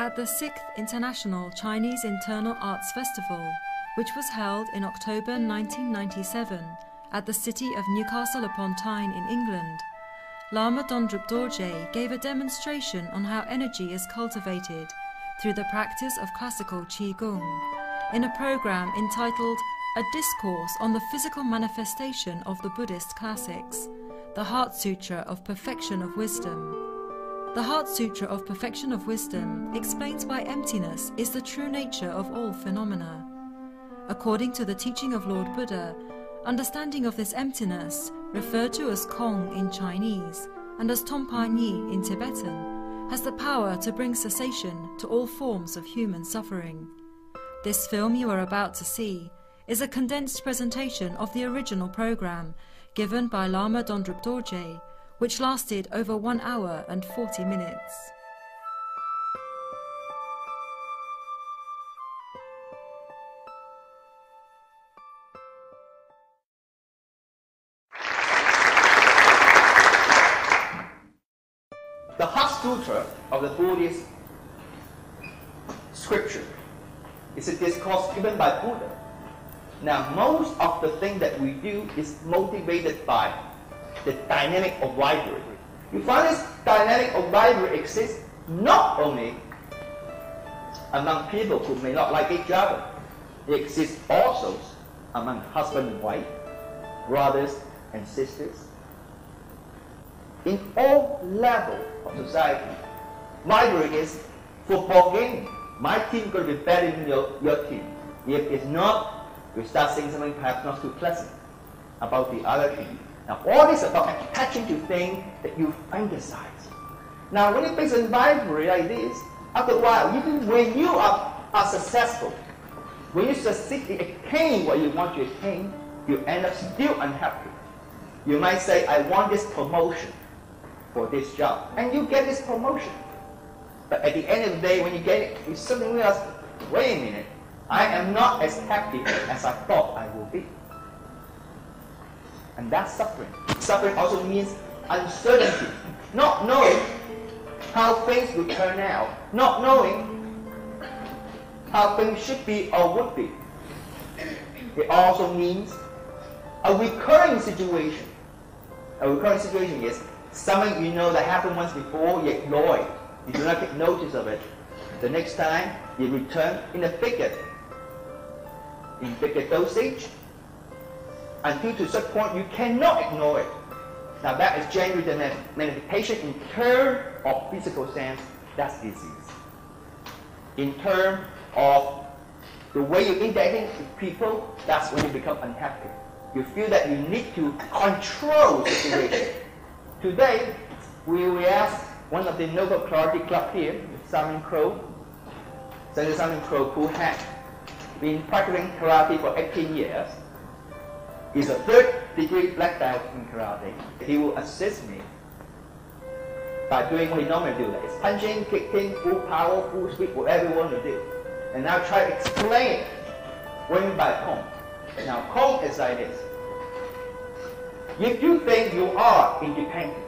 At the 6th International Chinese Internal Arts Festival, which was held in October 1997 at the city of Newcastle upon Tyne in England, Lama Dondrup Dorje gave a demonstration on how energy is cultivated through the practice of classical Qigong in a program entitled A Discourse on the Physical Manifestation of the Buddhist Classics, the Heart Sutra of Perfection of Wisdom. The Heart Sutra of Perfection of Wisdom explains why emptiness is the true nature of all phenomena. According to the teaching of Lord Buddha, understanding of this emptiness, referred to as Kong in Chinese and as Tompa Nyi in Tibetan, has the power to bring cessation to all forms of human suffering. This film you are about to see is a condensed presentation of the original program given by Lama Dondrup Dorje, which lasted over 1 hour and 40 minutes. The Heart Sutra of the Buddhist scripture is a discourse given by Buddha. Now, most of the things that we do is motivated by the dynamic of vibratory. You find this dynamic of vibratory exists not only among people who may not like each other, it exists also among husband and wife, brothers and sisters. In all levels of society, vibratory is football game. My team could be better than your team. If it's not, you start saying something perhaps not too pleasant about the other team. Now, all this is about attaching to things that you fantasize. Now, when you based on vibratory like this, after a while, even when you are successful, when you succeed in attaining what you want to attain, you end up still unhappy. You might say, I want this promotion for this job, and you get this promotion. But at the end of the day, when you get it, you suddenly realize, wait a minute, I am not as happy as I thought I will be. And that's suffering. Suffering also means uncertainty, not knowing how things will turn out, not knowing how things should be or would be. It also means a recurring situation. A recurring situation is something you know that happened once before, you ignore it. You do not take notice of it. The next time, you return in bigger dosage, until to such point you cannot ignore it. Now that is generally the manifestation in terms of physical sense, that's disease. In terms of the way you interact with people, that's when you become unhappy. You feel that you need to control the situation. Today, we will ask one of the Nobel Karate Club here, Simon Crow, Senator Simon Crow, who has been practicing karate for 18 years. He's a 3rd-degree black belt in karate. He will assist me by doing what he normally does. It's punching, kicking, full power, full speed, whatever you want to do. And I'll try to explain what I mean by Kong. Now, Kong is like this. If you think you are independent,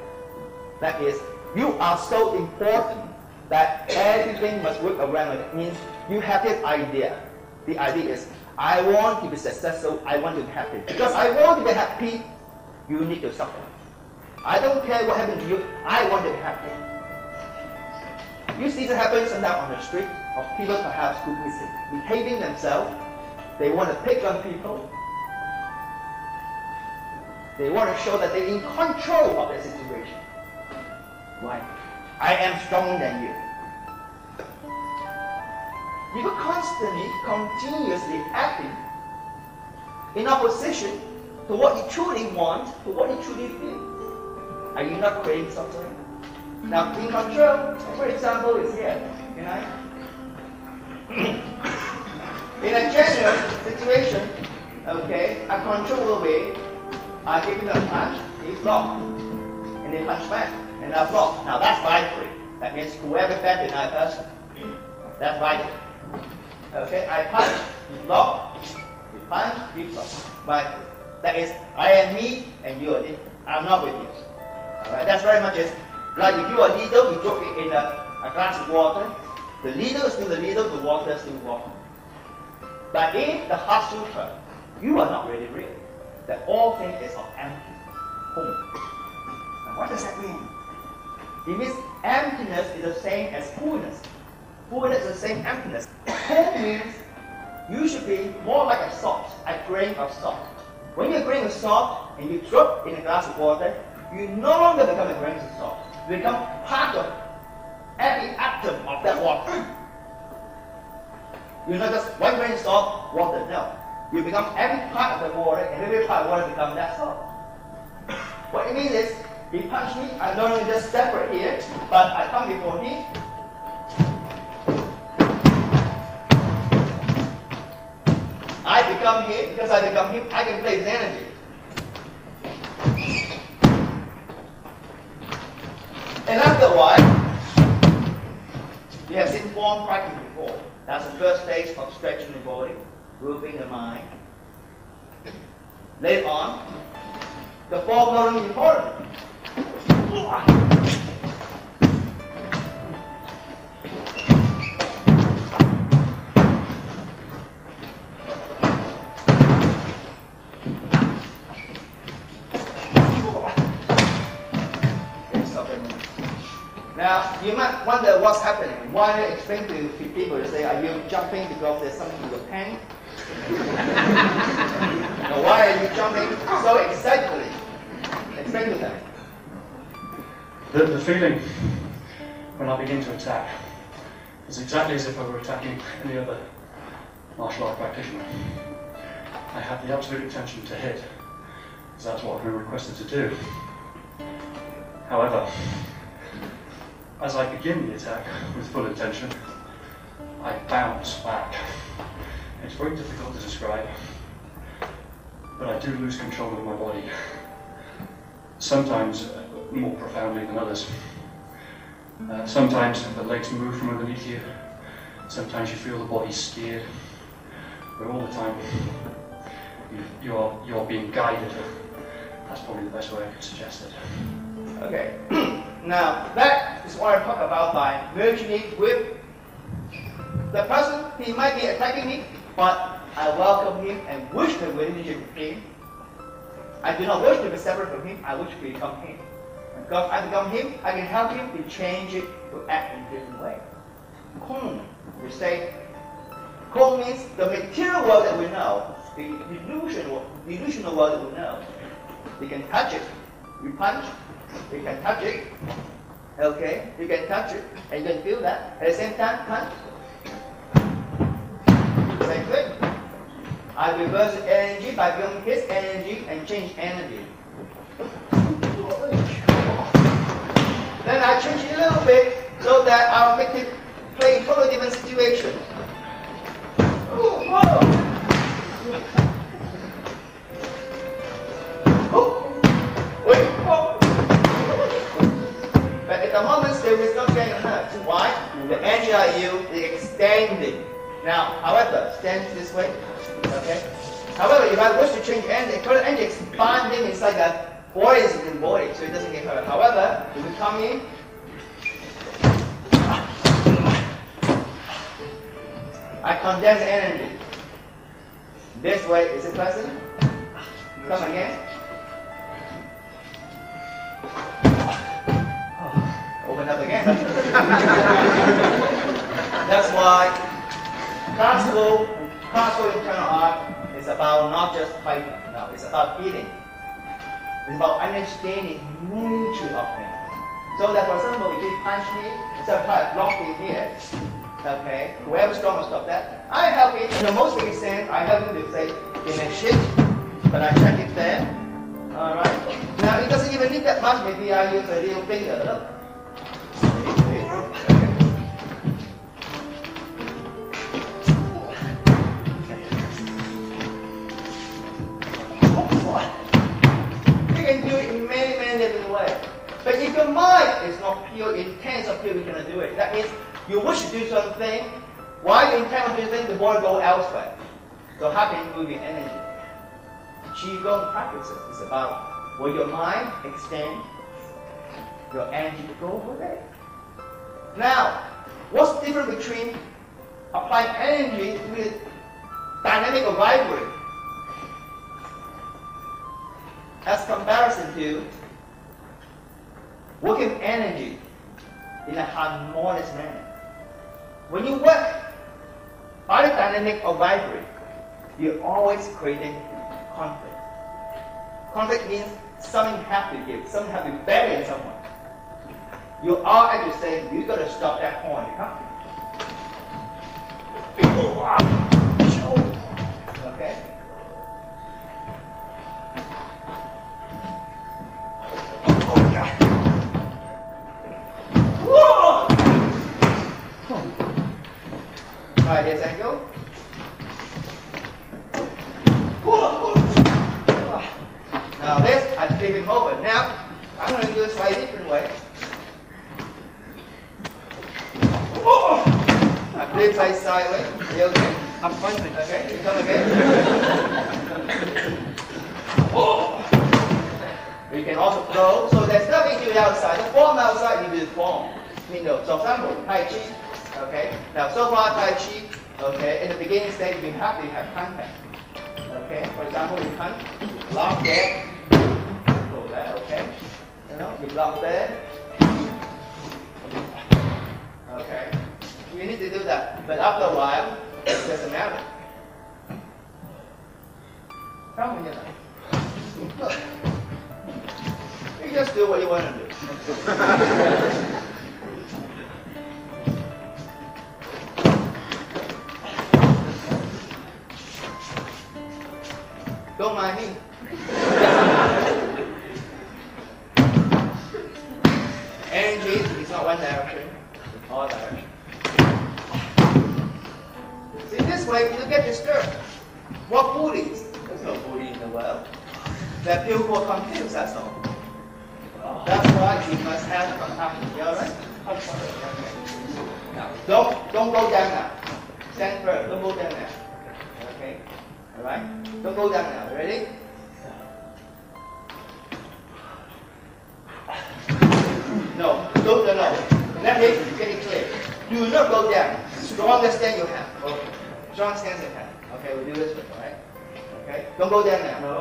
that is, you are so important that everything must work around it. It means you have this idea. The idea is, I want to be successful, I want to be happy. Because I want to be happy, you need to suffer. I don't care what happens to you, I want to be happy. You see this happens sometimes on the street of people perhaps who is behaving themselves. They want to pick on people. They want to show that they're in control of the situation. Why? I am stronger than you. You are constantly, continuously acting in opposition to what you truly want, to what you truly feel. Are you not creating suffering? Now, in control, for example, is here. You know? In a general situation, okay, I control the way, I give him a punch, he block, and he punch back, and I block. Now that's vibratory. That means whoever bent the other person, that's vibratory. Okay, I punch, you block, you punch, you block. But that is, I am me and you are me. I'm not with you. Alright, that's very much it. Like if you are needle, you drop it in a glass of water, The needle is still the needle, the water is still water. But in the Heart Sutra, you are not really real. That all things is of empty. Now what does that mean? It means emptiness is the same as fullness. Fullness is the same emptiness. Home means you should be more like a salt, a grain of salt. When you're a grain of salt and you drop in a glass of water, you no longer become a grain of salt. You become part of every atom of that water. You're not just one grain of salt, water, no. You become every part of the water, and every part of water becomes that salt. What it means is, he punched me, I don't only just separate here, but I come before him. I become him, because I become him, I can play his energy. And after a while, you have seen form practice before. That's the first stage of stretching the body, moving the mind. Later on, the form not only important. Now, you might wonder what's happening. Why I explain to people, they say, are you jumping because there's something in your pants? Now, why are you jumping so excitedly? Explain to them. The feeling when I begin to attack is exactly as if I were attacking any other martial art practitioner. I have the absolute intention to hit, because that's what I'm requested to do. However, as I begin the attack with full intention, I bounce back. It's very difficult to describe, but I do lose control of my body. Sometimes more profoundly than others. Sometimes the legs move from underneath you. Sometimes you feel the body steered. But all the time, you're being guided. That's probably the best way I could suggest it. Okay. Now, that is what I talk about by merging it with the person. He might be attacking me, but I welcome him and wish the relationship with him. I do not wish to be separate from him, I wish to become him. Because I become him, I can help him to change it, to act in a different way. Kung, we say, Kung means the material world that we know, the delusional world that we know. You can touch it, you punch, you can touch it, okay, you can touch it, and you can feel that. At the same time, punch. Same thing. I reverse the energy by feeling his energy and change energy. Then I change it a little bit so that I'll make it play in totally different situation. But at the moment, still is not getting hurt. Why? The energy I use is extending. Now, however, stand this way. Okay. However, if I wish to change energy, the energy expanding inside the buoyancy in the body, so it doesn't get hurt. However, if we come in, I condense energy. This way, is it pleasant? Come again. Open up again. That's why classical internal art is about not just fighting. No, it's about healing. It's about understanding the nature of things. So that, for example, if you punch me, instead of trying to block me here, okay, whoever's strong will stop that. I help it in the most basic sense. I help him to say, in a shift, but I check it there. Alright. Now, it doesn't even need that much. Maybe I use a little finger. Look. But if your mind is not pure, intense or pure, you cannot do it. That means you wish to do something, while you intend on doing things, the body go elsewhere. So how can you move your energy? Qigong practices is about where your mind extends, your energy to go over there. Now, What's the difference between applying energy with dynamic or vibrate as comparison to working energy in a harmonious manner? When you work either dynamic or vibrate, you're always creating conflict. Conflict means something has to give, something has to be better in someone. You are actually saying, you got to stop that point. Okay? Right, here's angle. Now this, I flip him over. Now, I'm going to do it slightly different way. I flip side sideways. You okay? I'm fine. Okay, you come again. You can also throw. So there's nothing to do outside. The form outside, you do the form. You know, so example, Tai Chi. Okay. Now so far Tai Chi. Okay. In the beginning stage, you have to have contact. Okay. For example, you can block there. Go there. Okay. You know, you block there. Okay. You need to do that. But after a while, it doesn't matter. Come on, you just do what you want to do. Don't mind me. Energy is not one direction, it's all direction. See, this way you don't get disturbed. What bullies? There's no bully in the world. That people who are confused, that's all. That's why you must have compassion. You alright? Now, don't go down now. Stand firm. Don't go down now. Okay? Alright? Don't go down now. Ready? No. No. Let me get it clear. Do not go down. Strongest stand you have. Okay. Strong stance you have. Okay, we'll do this one, alright? Okay? Don't go down now. No.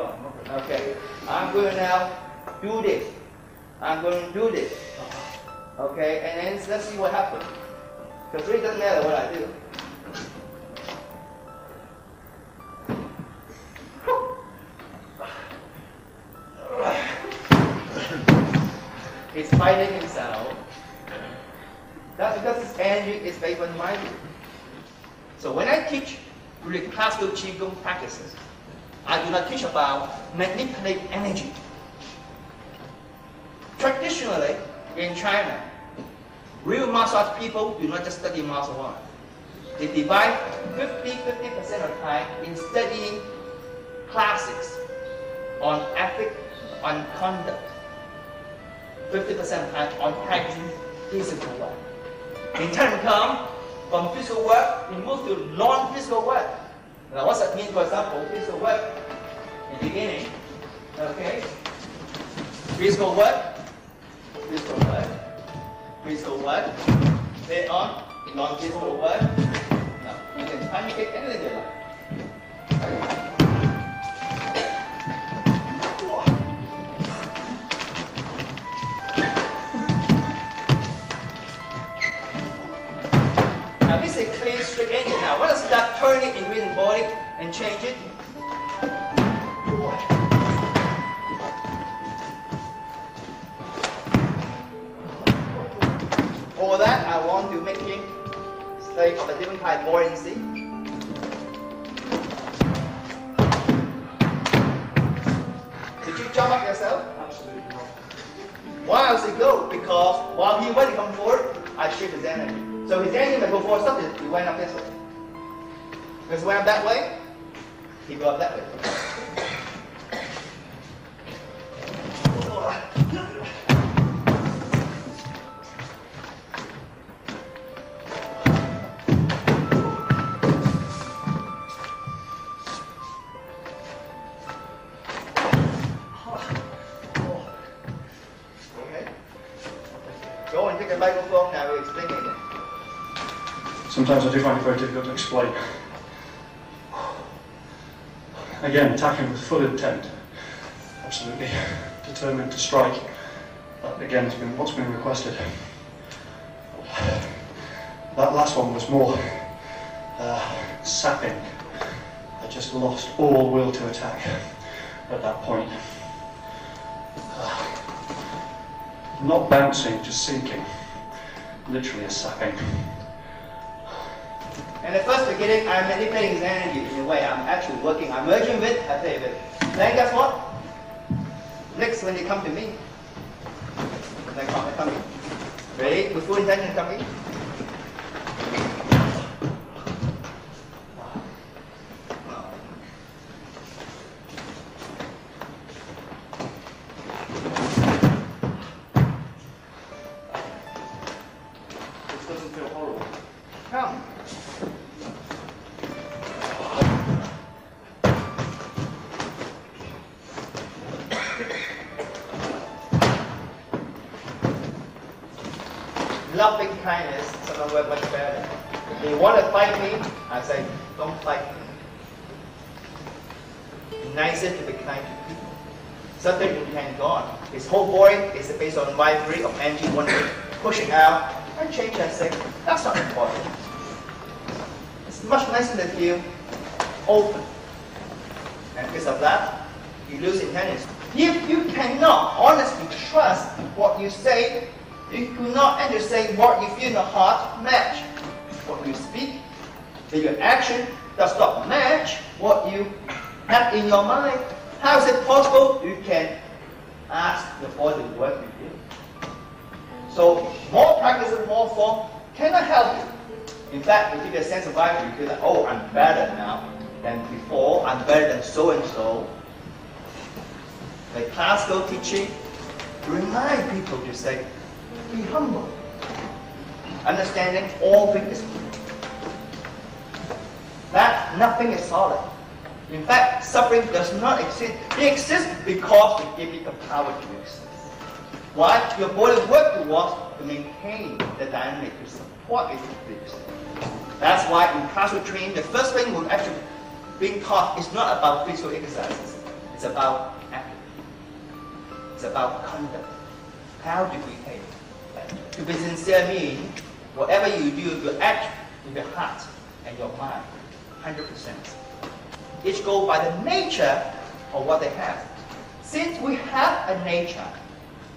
Okay. I'm going to now do this. I'm going to do this. Okay, and then let's see what happens. Because it really doesn't matter what I do. He's fighting himself. That's because his energy is based on mind. So when I teach really classical Qigong practices, I do not teach about manipulating energy. Traditionally, in China, real martial arts people do not just study martial art. They divide 50% of time in studying classics on ethics, on conduct. 50% of time on practicing physical work. In time come, from physical work, we move to non-physical work. Now what's that mean? For example, physical work in the beginning, okay? Physical work. Physical work. Later on, non-physical work. Now, you can communicate anything you like. Now, this is a clean, straight engine. Now, let us start turning in within body and change it. For that, I want to make him stay of a different kind of buoyancy. Did you jump up yourself? Absolutely not. Why else he go? Because while he went to come forward, I shift his energy. So his energy might go forward, something, he went up this way. Because he went up that way, he go up that way. Go and take a microphone now, we'll explain it again. Sometimes I do find it very difficult to explain. Again, attacking with full intent, absolutely determined to strike. That again has been what's been requested. That last one was more sapping. I just lost all will to attack at that point. Not bouncing, just sinking. Literally a sapping. And at first beginning, I'm manipulating his energy in a way. I'm actually working. I'm merging with, I play with. Then guess what? Next, when they come to me, they come in. Ready? With full intention to come in. This doesn't feel horrible. Come. Loving kindness, sometimes work much better. If you want to fight me, I say, don't fight me. Be nicer to be kind to people. Certain intent gone. His whole body is based on vibrate of energy, one pushing out and change and say, that's not important. It's much nicer to feel open. And because of that, you lose intelligence. If you cannot honestly trust what you say, you cannot and just say what you feel in the heart match what you speak. Then your action does not match what you have in your mind. How is it possible? You can ask the body to work with you. So more practice and more form cannot help you. In fact, it gives you a sense of life. You feel like, oh, I'm better now than before. I'm better than so and so. Like classical teaching, remind people to say, be humble. Understanding all things is that nothing is solid. In fact, suffering does not exist. It exists because we give it the power to exist. Why? Your body works towards to maintain the dynamic, to support it to exist. That's why in classical training, the first thing we're actually being taught is not about physical exercises. It's about acting. It's about conduct. How do we behave? To be sincere means whatever you do, you act with your heart and your mind, 100%. Each go by the nature of what they have. Since we have a nature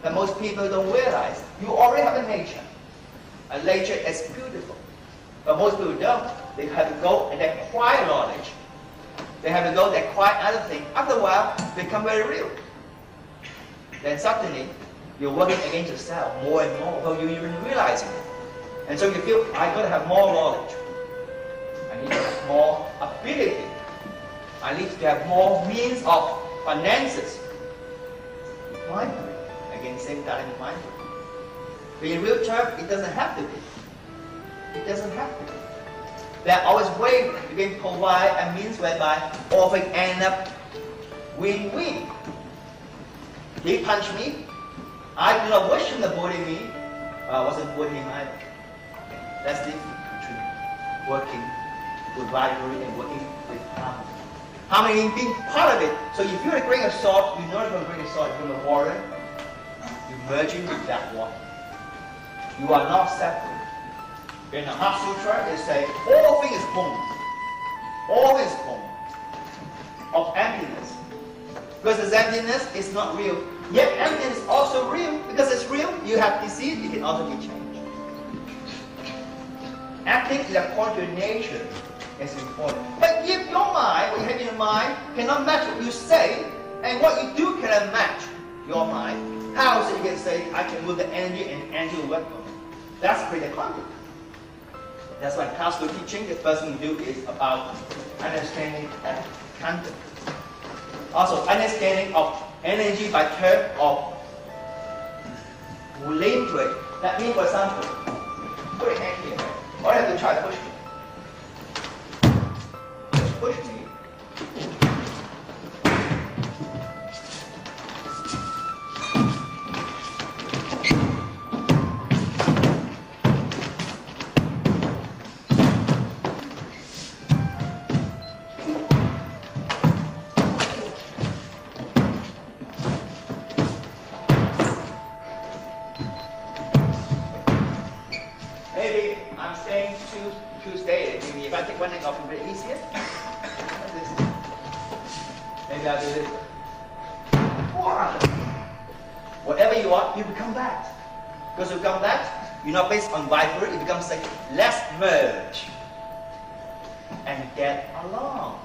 that most people don't realize, you already have a nature. A nature is beautiful. But most people don't. They have to go and acquire knowledge. They have to go and acquire other things. After a while, they become very real. Then suddenly, you're working against yourself more and more without you even realizing it. And so you feel, I've got to have more knowledge. I need to have more ability. I need to have more means of finances. Mindfully. Again, same dynamic mindfully. But in real terms, it doesn't have to be. It doesn't have to be. There are always ways you can provide a means whereby all things end up win-win. He punched me. I do not wish him to bully me, but I wasn't bullying him either. Okay. That's the difference between working with rivalry and working with harmony. Harmony being part of it. So if you were to bring a sword, you know you're going to bring a sword from a warrior. You're merging with that one. You are not separate. In the Heart Sutra, they say all things is home. All is home of emptiness. Because this emptiness is not real. Yet emptiness is also real. Because it's real, you have disease, it can also be changed. Acting according to nature is important. But if your mind, what you have in your mind, cannot match what you say, and what you do cannot match your mind, how is it you can say, I can move the energy and the energy will work on it? That's pretty conflict. That's why classical teaching, the first thing you do is about understanding and content. Also, understanding of energy by term of relate to it. That means, for example, put your hand here. All you have to try to push me. Just push me. maybe I'm staying two states. Maybe if I take one thing off, it'll be easier. Maybe I'll do this. Whatever you want, you become that. Because you become that, you're not based on vibrate, it becomes like, let's merge and get along.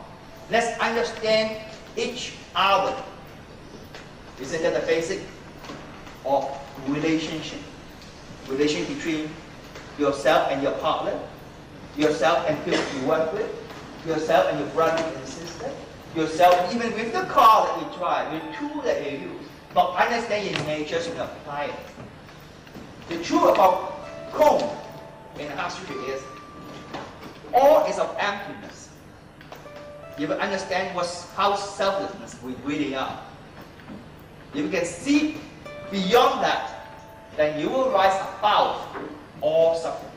Let's understand each other. Isn't that the basic of relationship? Relation between yourself and your partner, yourself and people you work with, yourself and your brother and sister, yourself even with the car that you drive, the tool that you use. But understanding nature should apply it. The truth about comb in the house is all is of emptiness. You will understand how selflessness we really are. If you can see beyond that, then you will rise above all suffering.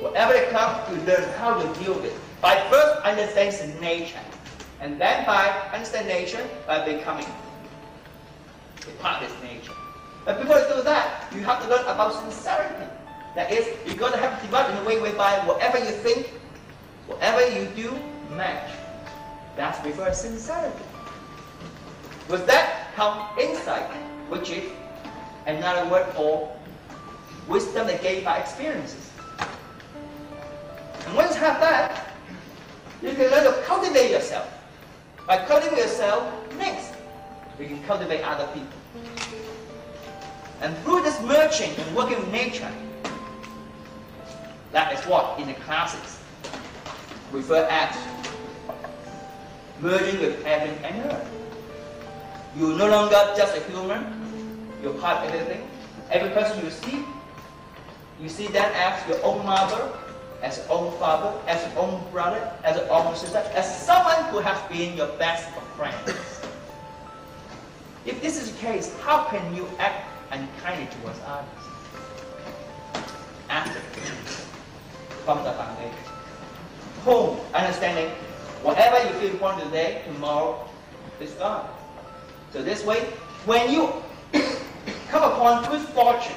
Whatever it comes, you learn how to deal with it. By first understanding nature, and then by understanding nature, by becoming a part of this nature. But before you do that, you have to learn about sincerity. That is, you're going to have to develop in a way whereby whatever you think, whatever you do, match. That's before sincerity. With that comes insight, which is another word for wisdom that gained by experiences. And once you have that, you can learn to cultivate yourself. By cultivating yourself, next, you can cultivate other people. And through this merging and working with nature, that is what in the classics refer as merging with heaven and earth. You're no longer just a human, you're part of everything. Every person you see them as your own mother, as your own father, as your own brother, as your own sister, as someone who has been your best of friends. If this is the case, how can you act unkindly towards others? After, from the foundation. Home, understanding, whatever you feel important today, tomorrow is gone. So this way, when you come upon good fortune,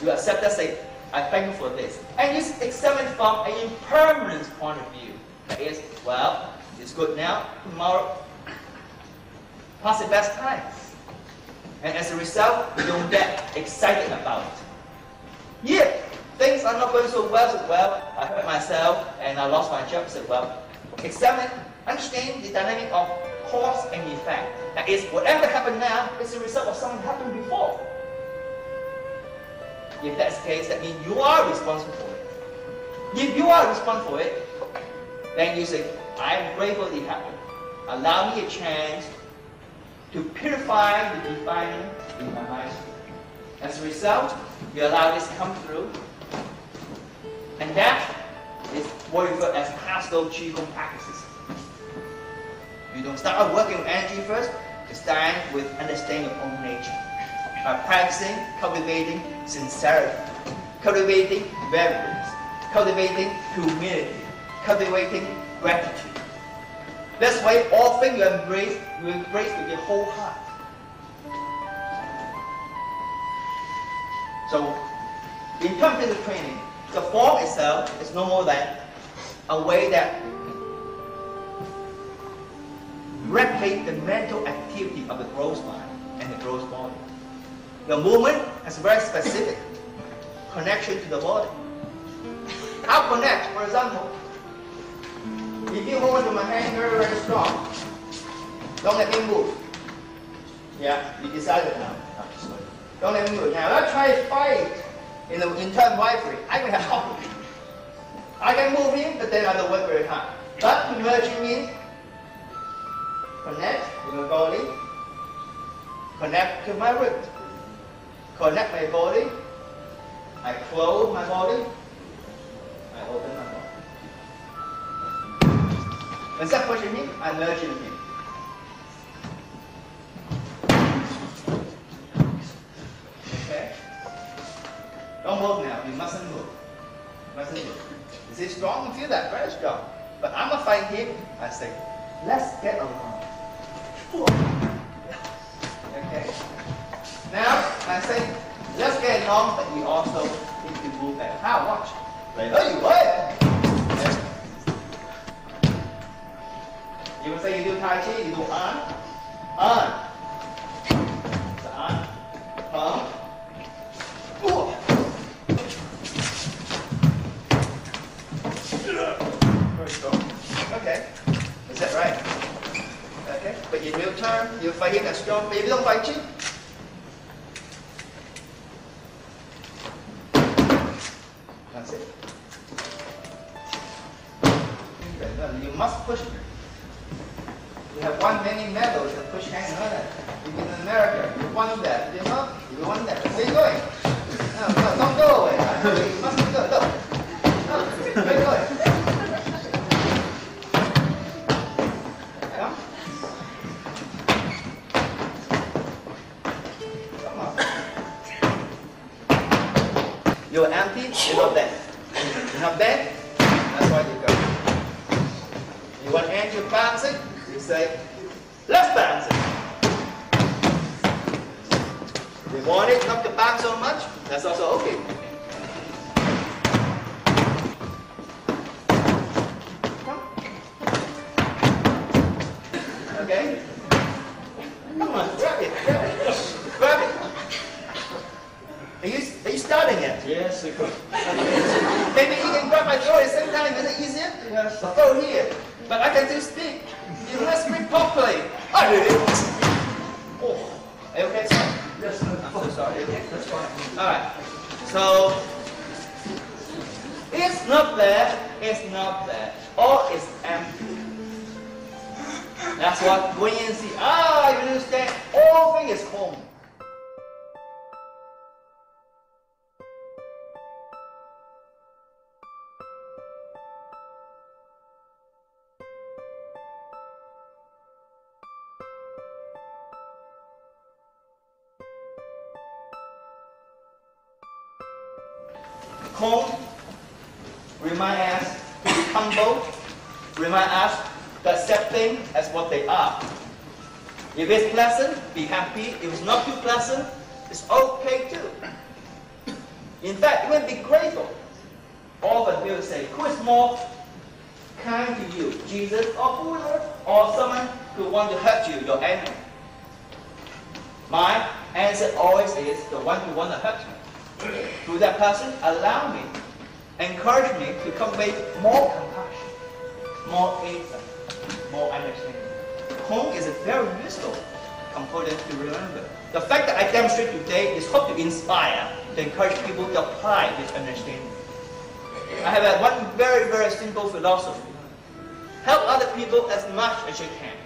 you accept that, say, I thank you for this. And you examine it from an impermanence point of view. That is, well, it's good now, tomorrow, pass the best times. And as a result, you don't get excited about it. If things are not going so well, I hurt myself and I lost my job, so well, examine, understand the dynamic of cause and effect. That is, whatever happened now is a result of something happened before. If that's the case, that means you are responsible for it. If you are responsible for it, then you say, I am grateful it happened. Allow me a chance to purify the defining in my mind. As a result, you allow this to come through. And that is what we refer as pastoral qigong practices. You don't start out working with energy first, you start with understanding your own nature. By practicing, cultivating sincerity, cultivating reverence, cultivating humility, cultivating gratitude. That's why all things you embrace with your whole heart. So, in terms of the training, the form itself is no more than a way that replicates the mental activity of the gross mind and the gross body. The movement has a very specific connection to the body. How connect? For example, if you hold onto my hand very, very strong, don't let me move. Yeah, you decided now. Don't let me move. Now let's try to fight in turn vibrate. I will help you. I can move him, but then I don't work very hard. But emerging means connect to my body, connect to my ribs. Connect my body, I close my body, I open my body. When that pushing me, I merge in him. Okay? Don't move now, you mustn't move. Is he strong? You feel that? Very strong. But I'm going to fight him, I say, let's get along. Okay? Now, I say, let's get along, but we also need Like, oh, you what? You would say you do Tai Chi, you do on. So on, ooh. Very strong. Okay, is that right? Okay, but in real term, you fight him as strong, but if you don't fight him, that's it. You must push. We have won many medals and push hand and all that. Even in America, you won that. You know, you won that. Where are you going? No, don't go away. You must go. No. Where are you going? Come. Come on. You're empty, you're not there. You're not there, that's why you go. You want to end your bouncing? You say, let's bounce it. You want it not to bounce so much? That's also okay. Come. Okay? Come on, grab it. Grab it. Are you starting it? Yes, I could. Maybe you can grab my throat at the same time. Is it easier? Yes. I'll go here. But I can still speak. You must speak properly. I did it. Oh. Are you okay, sir? Yes, I'm so sorry. Okay, that's fine. Alright. So, it's not there. It's not there. Or it's empty. That's what going and see. Ah, you understand? All thing is home. Home, remind us to be humble, remind us to accept things as what they are. If it's pleasant, be happy. If it's not too pleasant, it's okay too. In fact, even be grateful. Often people say, who is more kind to you, Jesus or Buddha, or someone who wants to hurt you, your enemy? My answer always is the one who wants to hurt me. Through that person, allow me, encourage me to convey more compassion, more insight, more understanding. Home is a very useful component to remember. The fact that I demonstrate today is hope to inspire, to encourage people to apply this understanding. I have one very, very simple philosophy. Help other people as much as you can.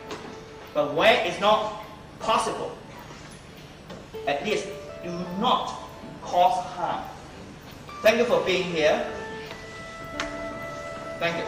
But when it's not possible, at least do not cause harm. Thank you for being here. Thank you.